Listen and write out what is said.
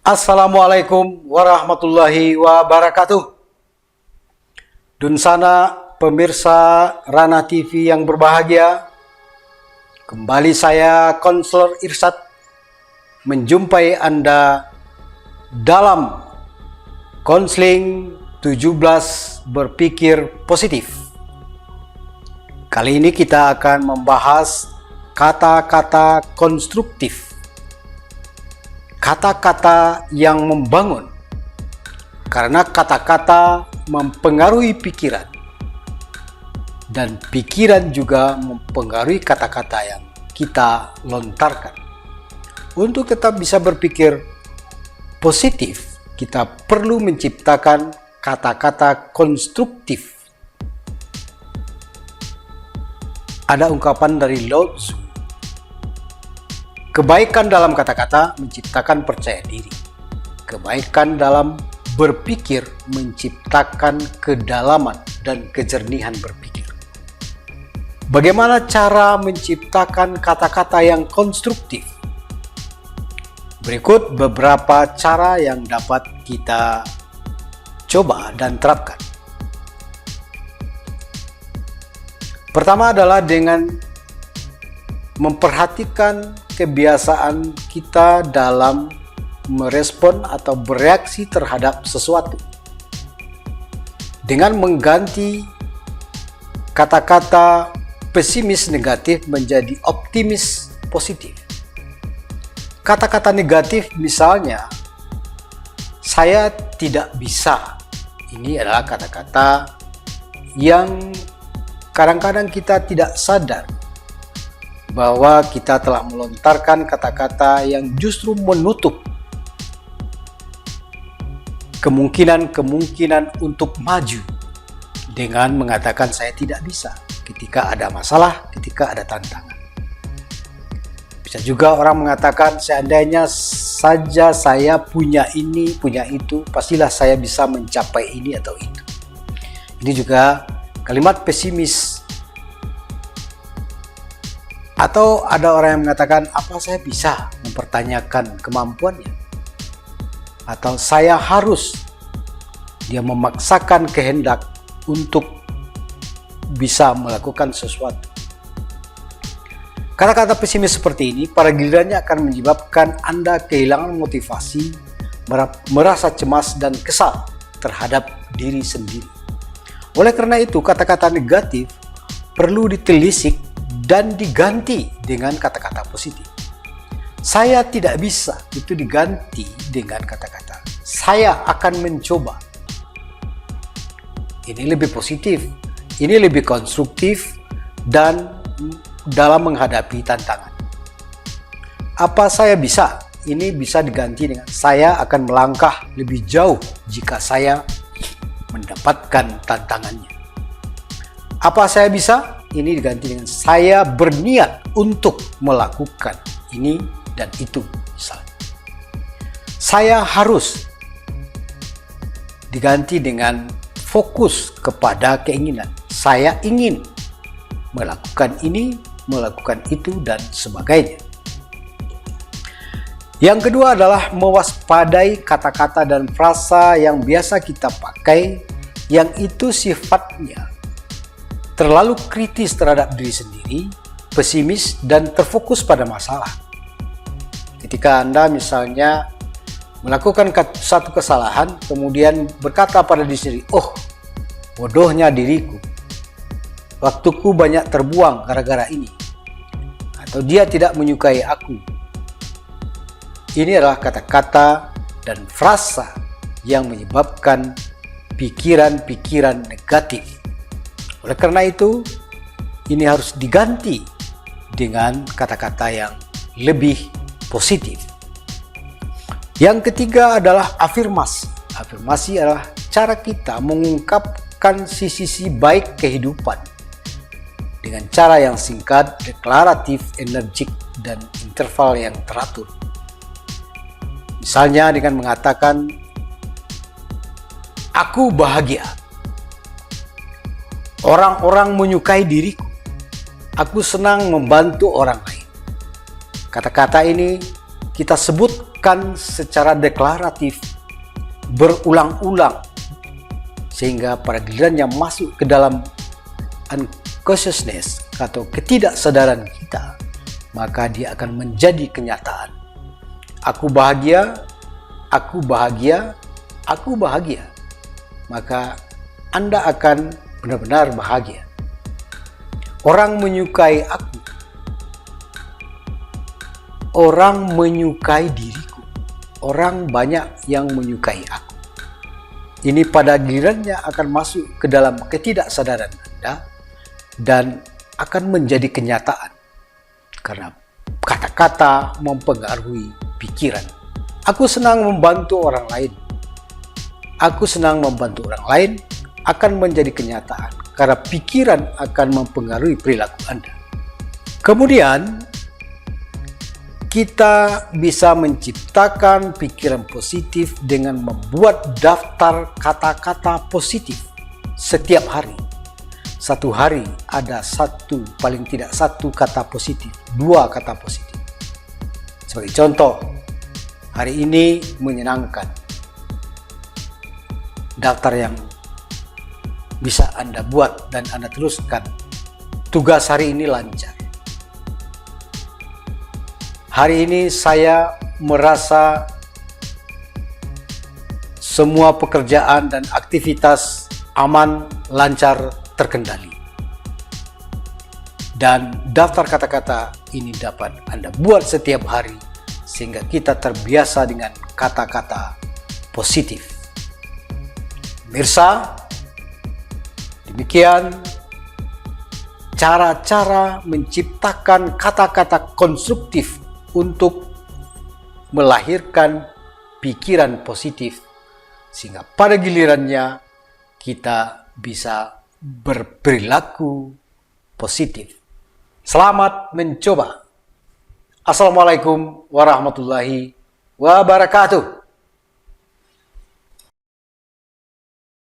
Assalamualaikum warahmatullahi wabarakatuh. Dunsana pemirsa Rana TV yang berbahagia, kembali saya Konselor Irsyad menjumpai Anda dalam konseling 17 berpikir positif. Kali ini kita akan membahas kata-kata konstruktif. Kata-kata yang membangun, karena kata-kata mempengaruhi pikiran, dan pikiran juga mempengaruhi kata-kata yang kita lontarkan. Untuk tetap bisa berpikir positif, kita perlu menciptakan kata-kata konstruktif. Ada ungkapan dari Lao Tzu, kebaikan dalam kata-kata menciptakan percaya diri. Kebaikan dalam berpikir menciptakan kedalaman dan kejernihan berpikir. Bagaimana cara menciptakan kata-kata yang konstruktif? Berikut beberapa cara yang dapat kita coba dan terapkan. Pertama adalah dengan memperhatikan kebiasaan kita dalam merespon atau bereaksi terhadap sesuatu dengan mengganti kata-kata pesimis negatif menjadi optimis positif. Kata-kata negatif misalnya, saya tidak bisa. Ini adalah kata-kata yang kadang-kadang kita tidak sadar bahwa kita telah melontarkan kata-kata yang justru menutup kemungkinan untuk maju dengan mengatakan saya tidak bisa ketika ada masalah, ketika ada tantangan. Bisa juga orang mengatakan seandainya saja saya punya ini, punya itu, pastilah saya bisa mencapai ini atau itu. Ini juga kalimat pesimis. Atau ada orang yang mengatakan, apa saya bisa mempertanyakan kemampuannya? Atau saya harus, dia memaksakan kehendak untuk bisa melakukan sesuatu. Kata-kata pesimis seperti ini pada gilirannya akan menyebabkan Anda kehilangan motivasi, merasa cemas dan kesal terhadap diri sendiri. Oleh karena itu, kata-kata negatif perlu ditelisik dan diganti dengan kata-kata positif. Saya tidak bisa, itu diganti dengan kata-kata saya akan mencoba. Ini lebih positif, ini lebih konstruktif dan dalam menghadapi tantangan. Apa saya bisa? Ini bisa diganti dengan saya akan melangkah lebih jauh jika saya mendapatkan tantangannya. Apa saya bisa? Ini diganti dengan saya berniat untuk melakukan ini dan itu misalnya. Saya harus diganti dengan fokus kepada keinginan. Saya ingin melakukan ini, melakukan itu, dan sebagainya. Yang kedua adalah mewaspadai kata-kata dan frasa yang biasa kita pakai yang itu sifatnya terlalu kritis terhadap diri sendiri, pesimis, dan terfokus pada masalah. Ketika Anda misalnya melakukan satu kesalahan, kemudian berkata pada diri sendiri, oh, bodohnya diriku, waktuku banyak terbuang gara-gara ini, atau dia tidak menyukai aku. Ini adalah kata-kata dan frasa yang menyebabkan pikiran-pikiran negatif. Oleh karena itu, ini harus diganti dengan kata-kata yang lebih positif. Yang ketiga adalah afirmasi. Afirmasi adalah cara kita mengungkapkan sisi-sisi baik kehidupan dengan cara yang singkat, deklaratif, energik, dan interval yang teratur. Misalnya dengan mengatakan, aku bahagia. Orang-orang menyukai diriku. Aku senang membantu orang lain. Kata-kata ini kita sebut lakukan secara deklaratif berulang-ulang, sehingga pada gilirannya masuk ke dalam unconsciousness atau ketidaksadaran kita, maka dia akan menjadi kenyataan. Aku bahagia, aku bahagia, aku bahagia. Maka Anda akan benar-benar bahagia. Orang menyukai aku. Orang menyukai diriku. Orang banyak yang menyukai aku. Ini pada gilirannya akan masuk ke dalam ketidaksadaran Anda dan akan menjadi kenyataan. Karena kata-kata mempengaruhi pikiran. Aku senang membantu orang lain. Aku senang membantu orang lain akan menjadi kenyataan. Karena pikiran akan mempengaruhi perilaku Anda. Kemudian, kita bisa menciptakan pikiran positif dengan membuat daftar kata-kata positif setiap hari. Satu hari ada paling tidak satu kata positif, 2 kata positif. Sebagai contoh, hari ini menyenangkan. Daftar yang bisa Anda buat dan Anda teruskan. Tugas hari ini lancar. Hari ini saya merasa semua pekerjaan dan aktivitas aman, lancar, terkendali. Dan daftar kata-kata ini dapat Anda buat setiap hari sehingga kita terbiasa dengan kata-kata positif. Pemirsa, demikian cara-cara menciptakan kata-kata konstruktif untuk melahirkan pikiran positif, sehingga pada gilirannya kita bisa berperilaku positif. Selamat mencoba. Assalamualaikum warahmatullahi wabarakatuh.